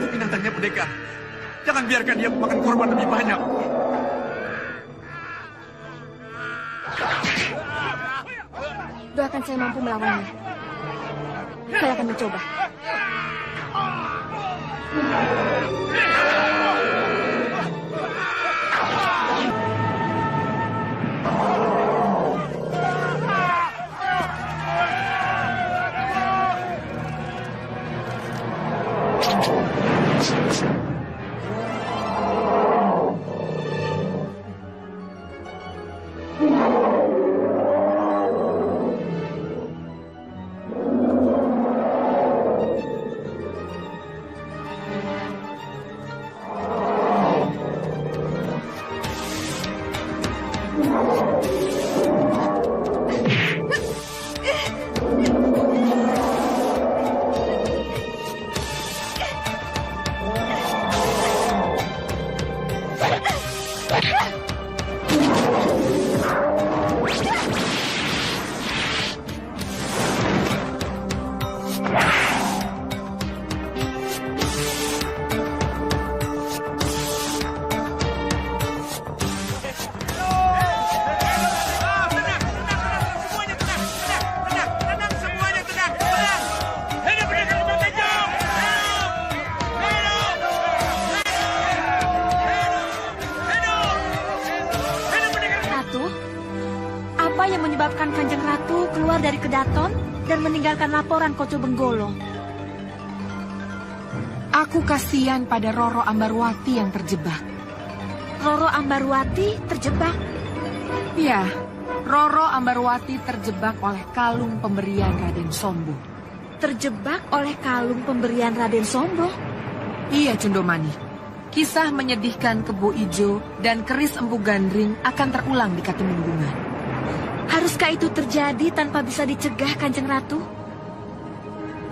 Binatangnya pendekar. Jangan biarkan dia memakan korban lebih banyak. Doakan saya mampu melawannya. Saya akan mencoba. Apa yang menyebabkan Kanjeng Ratu keluar dari Kedaton dan meninggalkan laporan Koco Benggolo? Aku kasihan pada Roro Ambarwati yang terjebak. Roro Ambarwati terjebak? Ya, Roro Ambarwati terjebak oleh kalung pemberian Raden Sombo. Terjebak oleh kalung pemberian Raden Sombo? Iya, Cundomani. Kisah menyedihkan Kebo Ijo dan keris Empu Gandring akan terulang di Katemenggungan. Haruskah itu terjadi tanpa bisa dicegah, Kanjeng Ratu?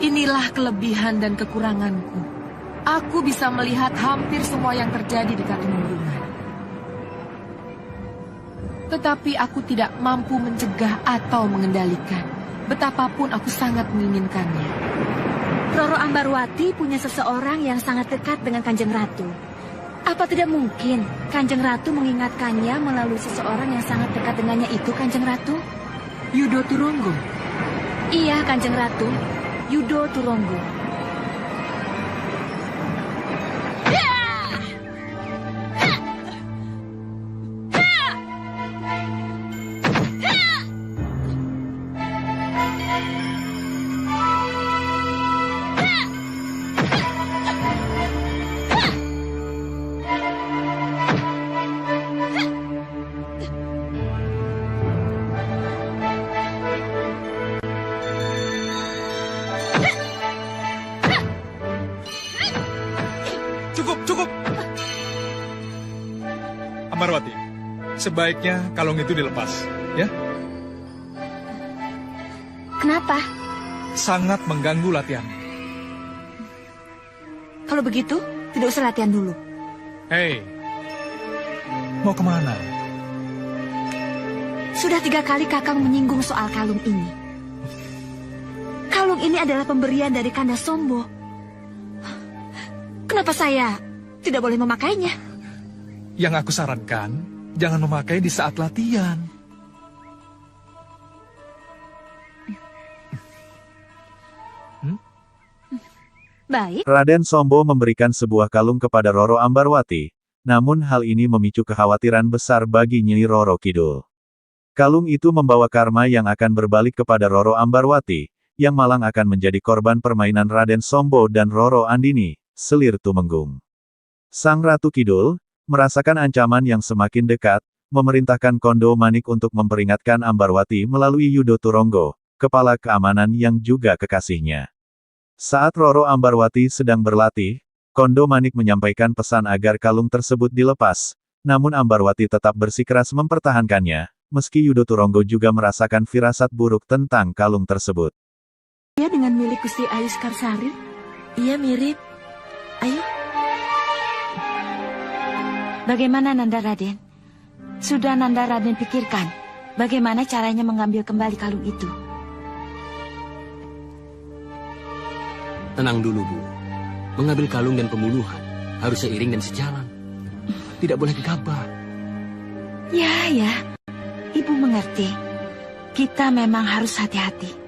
Inilah kelebihan dan kekuranganku. Aku bisa melihat hampir semua yang terjadi di Katemenggungan. Tetapi aku tidak mampu mencegah atau mengendalikan. Betapapun aku sangat menginginkannya. Roro Ambarwati punya seseorang yang sangat dekat dengan Kanjeng Ratu. Apa tidak mungkin Kanjeng Ratu mengingatkannya melalui seseorang yang sangat dekat dengannya itu, Kanjeng Ratu? Yudo Turonggo? Iya, Kanjeng Ratu. Yudo Turonggo. Cukup. Ambarwati, sebaiknya kalung itu dilepas, ya? Kenapa? Sangat mengganggu latihan. Kalau begitu, tidak usah latihan dulu. Hei, mau kemana? Sudah 3 kali Kakang menyinggung soal kalung ini. Kalung ini adalah pemberian dari Kanda Sombo. Kenapa saya tidak boleh memakainya? Yang aku sarankan, jangan memakai di saat latihan. Baik. Raden Sombo memberikan sebuah kalung kepada Roro Ambarwati, namun hal ini memicu kekhawatiran besar bagi Nyi Roro Kidul. Kalung itu membawa karma yang akan berbalik kepada Roro Ambarwati, yang malang akan menjadi korban permainan Raden Sombo dan Roro Andini, selir Tumenggung. Sang Ratu Kidul, merasakan ancaman yang semakin dekat, memerintahkan Kondo Manik untuk memperingatkan Ambarwati melalui Yudo Turonggo, kepala keamanan yang juga kekasihnya. Saat Roro Ambarwati sedang berlatih, Kondo Manik menyampaikan pesan agar kalung tersebut dilepas, namun Ambarwati tetap bersikeras mempertahankannya, meski Yudo Turonggo juga merasakan firasat buruk tentang kalung tersebut. Dia dengan milik Gusti Ayu Skarsari? Iya mirip. Ayo. Bagaimana Nanda Raden? Sudah Nanda Raden pikirkan bagaimana caranya mengambil kembali kalung itu? Tenang dulu, Bu. Mengambil kalung dan pembunuhan harus seiring dan sejalan. Tidak boleh gegabah. Ya, Ibu mengerti. Kita memang harus hati-hati.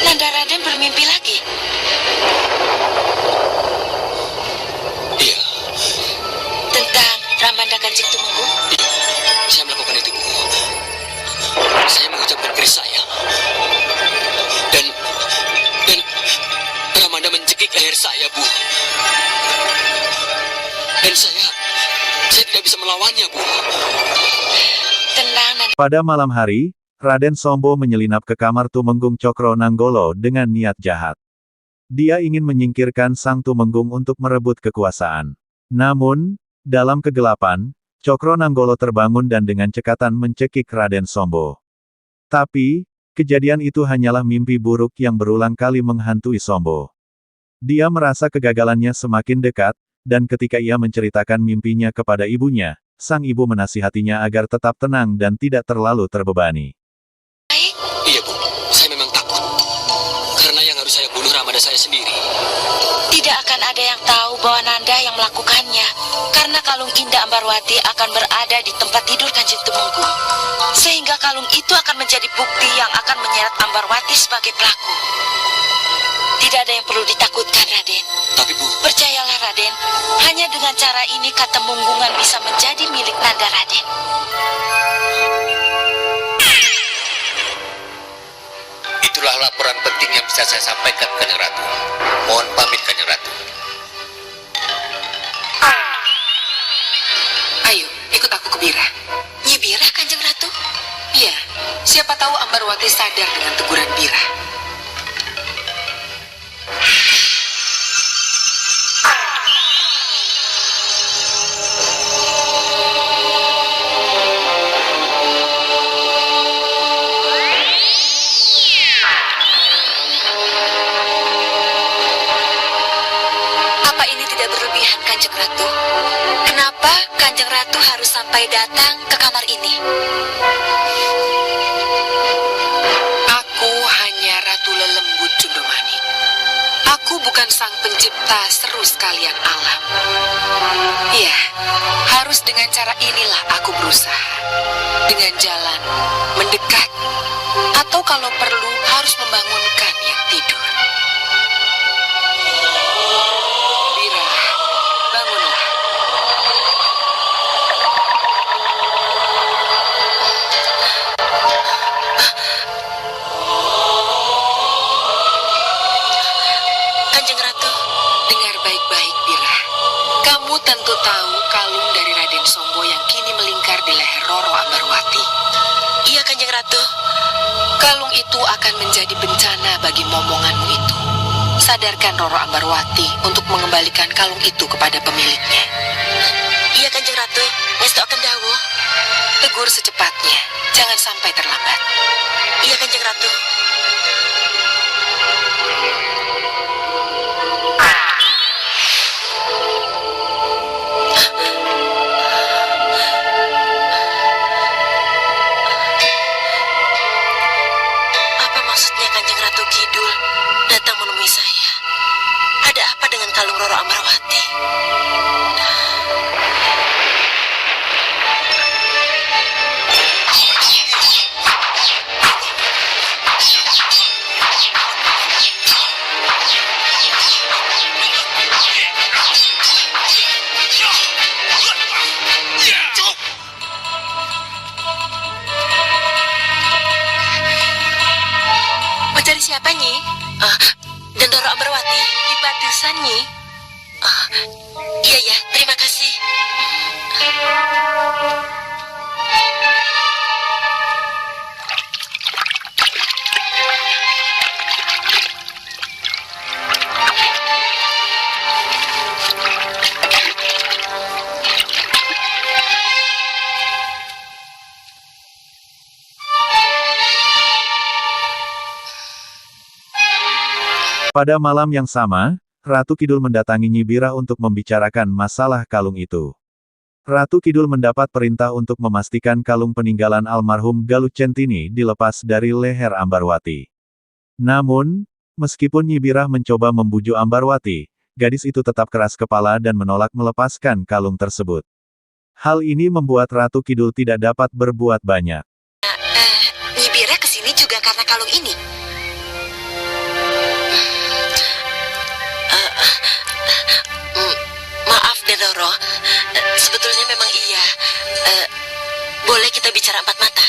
Nanda Raden bermimpi lagi. Iya. Tentang Ramanda Kanjeng Tumenggung. Saya melakukan itu, Bu. Saya mengucapkan keris saya. Dan Ramanda mencekik leher saya, Bu. Dan saya tidak bisa melawannya, Bu. Tenang, Nanda. Pada malam hari, Raden Sombo menyelinap ke kamar Tumenggung Cokro Nanggolo dengan niat jahat. Dia ingin menyingkirkan sang Tumenggung untuk merebut kekuasaan. Namun, dalam kegelapan, Cokro Nanggolo terbangun dan dengan cekatan mencekik Raden Sombo. Tapi, kejadian itu hanyalah mimpi buruk yang berulang kali menghantui Sombo. Dia merasa kegagalannya semakin dekat, dan ketika ia menceritakan mimpinya kepada ibunya, sang ibu menasihatinya agar tetap tenang dan tidak terlalu terbebani. Iya, Bu. Saya memang takut. Karena yang harus saya bunuh Ramanda saya sendiri. Tidak akan ada yang tahu bahwa Nanda yang melakukannya. Karena kalung Indah Ambarwati akan berada di tempat tidur Kanjeng Tumenggung. Sehingga kalung itu akan menjadi bukti yang akan menyeret Ambarwati sebagai pelaku. Tidak ada yang perlu ditakutkan, Raden. Tapi, Bu, Percayalah, Raden. Hanya dengan cara ini Katemunggungan bisa menjadi milik Nanda Raden. itulah laporan penting yang bisa saya sampaikan, Kanjeng Ratu. Mohon pamit, Kanjeng Ratu. Ayo, ikut aku ke Bira. Nyi Bira, Kanjeng Ratu? Iya, siapa tahu Ambarwati sadar dengan teguran Bira. Apa ini tidak berlebihan, Kanjeng Ratu? Kenapa Kanjeng Ratu harus sampai datang ke kamar ini? Aku hanya Ratu Lelembut Cundomani. Aku bukan sang pencipta seru sekalian alam. Iya, harus dengan cara inilah aku berusaha. Dengan jalan mendekat, atau kalau perlu harus membangunkan yang tidur. Bira, bangunlah. Kanjeng Ratu, Dengar baik-baik, Bira. Kamu tentu tahu kalung dari Raden Sombo yang kini melingkar di leher Roro Ambarwati. iya Ratu. Kalung itu akan menjadi bencana bagi momonganmu itu. Sadarkan Roro Ambarwati untuk mengembalikan kalung itu kepada pemiliknya. Iya, Kanjeng Ratu. Ngestoken dawuh. Tegur secepatnya, jangan sampai terlambat. Iya, Kanjeng Ratu. Apa maksudnya Kanjeng Ratu Kidul datang menemui saya? Ada apa dengan kalung Roro Ambarwati? Mencari siapa, Nyi? Dan Roro Ambarwati? Di Padusan, Nyi. Iya, ya. Terima kasih. Pada malam yang sama, Ratu Kidul mendatangi Nyi Bira untuk membicarakan masalah kalung itu. Ratu Kidul mendapat perintah untuk memastikan kalung peninggalan almarhum Galuh Centini dilepas dari leher Ambarwati. Namun, meskipun Nyi Bira mencoba membujuk Ambarwati, gadis itu tetap keras kepala dan menolak melepaskan kalung tersebut. Hal ini membuat Ratu Kidul tidak dapat berbuat banyak. Nyi Bira kesini juga karena kalung ini. Maaf, Den Roro. Sebetulnya memang iya. Boleh kita bicara empat mata?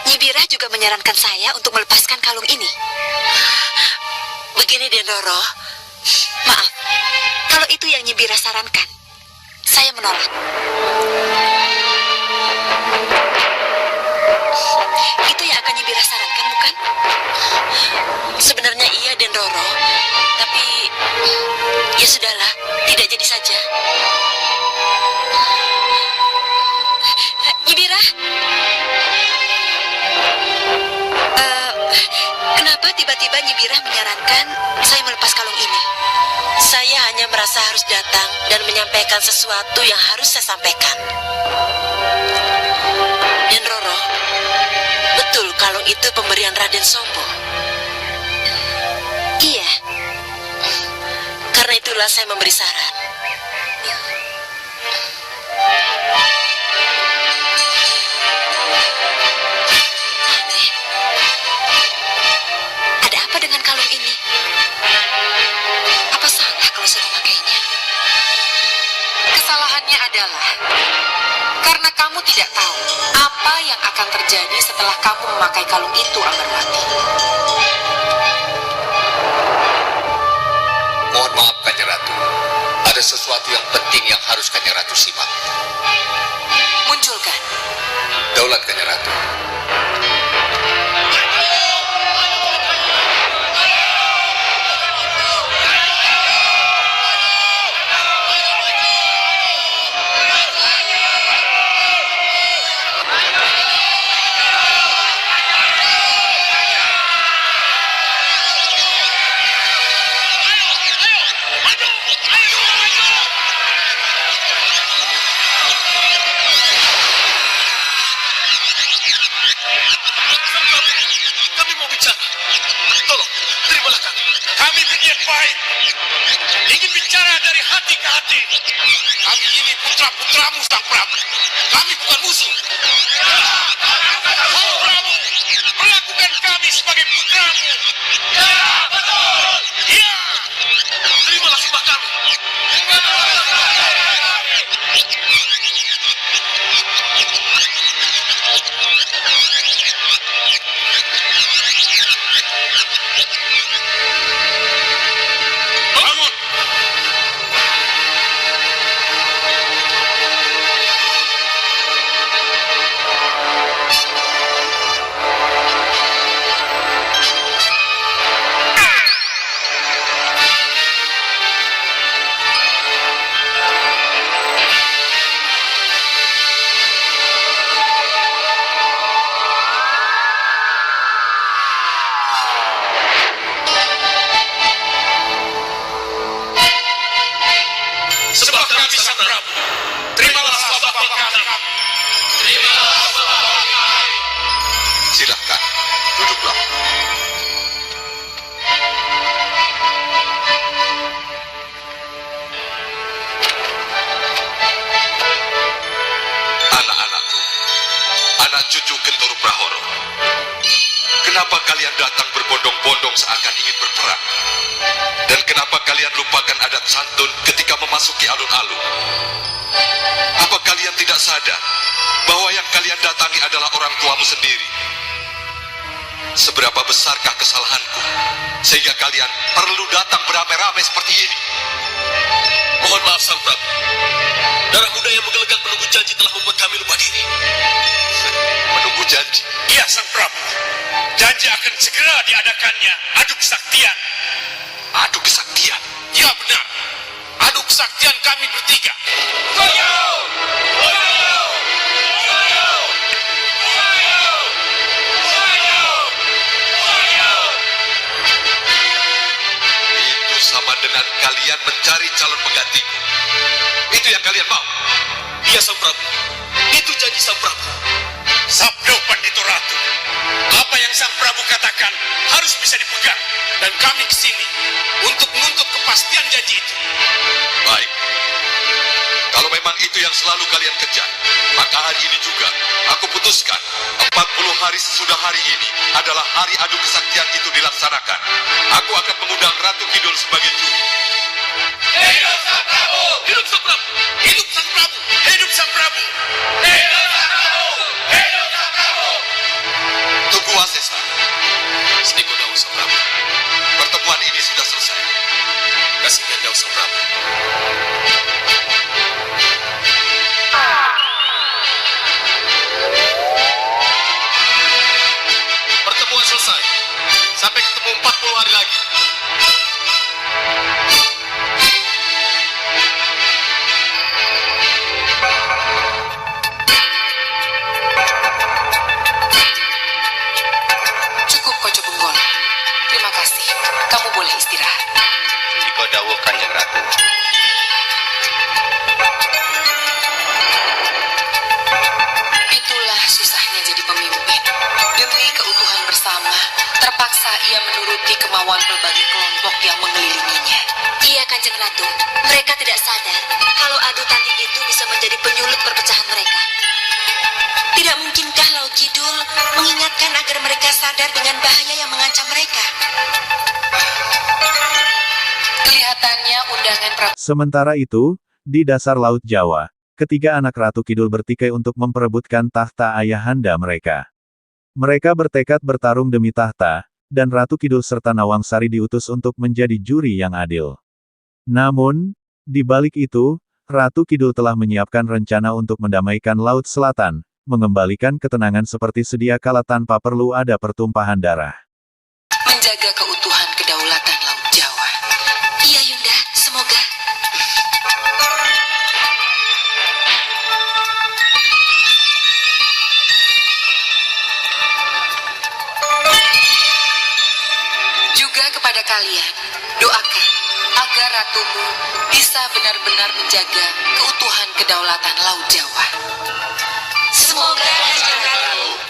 Nyi Bira juga menyarankan saya untuk melepaskan kalung ini. Begini, Den Roro. Maaf, kalau itu yang Nyi Bira sarankan, saya menolak. Itu yang akan Nyi Bira sarankan, bukan? Sebenarnya iya, Den Roro. Tapi, ya sudahlah, tidak jadi saja. Nyi Bira? Kenapa tiba-tiba Nyi Bira menyarankan saya melepas kalung ini? Saya hanya merasa harus datang dan menyampaikan sesuatu yang harus saya sampaikan. Dan Roro, betul kalung itu pemberian Raden Sombo? Iya. Karena itulah saya memberi saran. Ada apa dengan kalung ini? Apa salah kalau saya memakainya? Kesalahannya adalah karena kamu tidak tahu apa yang akan terjadi setelah kamu memakai kalung itu, Ambarwati. Mohon maaf, Kanjeng Ratu. Ada sesuatu yang penting yang harus Kanjeng Ratu simak. Munculkan. Daulat Kanjeng Ratu. Kami mau bicara. Tolong, terimalah kami. Kami berniat baik. Ingin bicara dari hati ke hati. Kami ini putra-putramu, Sang Prabu. Kami bukan musuh. Sang Prabu, perlakukan kami sebagai putramu. Ya, betul. Ya, terima kalian datang berbondong-bondong seakan ingin berperang? Dan kenapa kalian lupakan adat santun ketika memasuki alun-alun? Apa kalian tidak sadar bahwa yang kalian datangi adalah orang tuamu sendiri? Seberapa besarkah kesalahanku sehingga kalian perlu datang beramai-ramai seperti ini? Mohon maaf, Sang Prabu. Darah muda yang menggelegak menunggu janji telah membuat kami lupa diri. Menunggu janji? Iya, Sang Prabu. Janji akan segera diadakannya adu kesaktian. Adu kesaktian? Ya, benar. Adu kesaktian kami bertiga. Itu sama dengan kalian mencari calon penggantiku. Itu yang kalian mau? Iya, Sang Prabu. Itu janji Sang Prabu. Sabdo Pandito Ratu. Apa yang Sang Prabu katakan harus bisa dipegang. Dan kami kesini untuk menuntut kepastian janji itu. Baik. Kalau memang itu yang selalu kalian kejar, maka hari ini juga aku putuskan 40 hari sesudah hari ini adalah hari adu kesaktian itu dilaksanakan. Aku akan mengundang Ratu Kidul sebagai juri. Hidup Sang Prabu! Hidup Sang Prabu! Hidup Sang Prabu! Hidup Sang Prabu! Hidup Sang Prabu! Hidup Sang Prabu! Tunggu Asesa. Sedikit daun Sang Prabu. Pertemuan ini sudah selesai. Kasihkan daun Sang Prabu. Pertemuan selesai. Sampai ketemu 40 hari lagi. Cukup, Koco Benggolo. Terima kasih. Kamu boleh istirahat. Jika dawuh Kanjeng Ratu. Itulah susahnya jadi pemimpin. Demi keutuhan bersama, terpaksa ia menuruti kemauan berbagai kelompok yang mengelilinginya. Iya, Kanjeng Ratu. Mereka tidak sadar kalau adu tanding itu bisa menjadi penyulut perpecahan mereka. Tidak mungkinkah Laut Kidul mengingatkan agar mereka sadar dengan bahaya yang mengancam mereka? Kelihatannya undangan Prabu Sementara itu, di dasar Laut Jawa, ketiga anak Ratu Kidul bertikai untuk memperebutkan tahta ayahanda mereka. Mereka bertekad bertarung demi tahta, dan Ratu Kidul serta Nawangsari diutus untuk menjadi juri yang adil. Namun, di balik itu, Ratu Kidul telah menyiapkan rencana untuk mendamaikan Laut Selatan, mengembalikan ketenangan seperti sedia kala tanpa perlu ada pertumpahan darah. menjaga keutuhan kedaulatan Laut Jawa. Iya, Yunda. Semoga. Juga kepada kalian, doakan agar ratumu bisa benar-benar menjaga keutuhan kedaulatan Laut Jawa. Semoga Kanjeng Ratu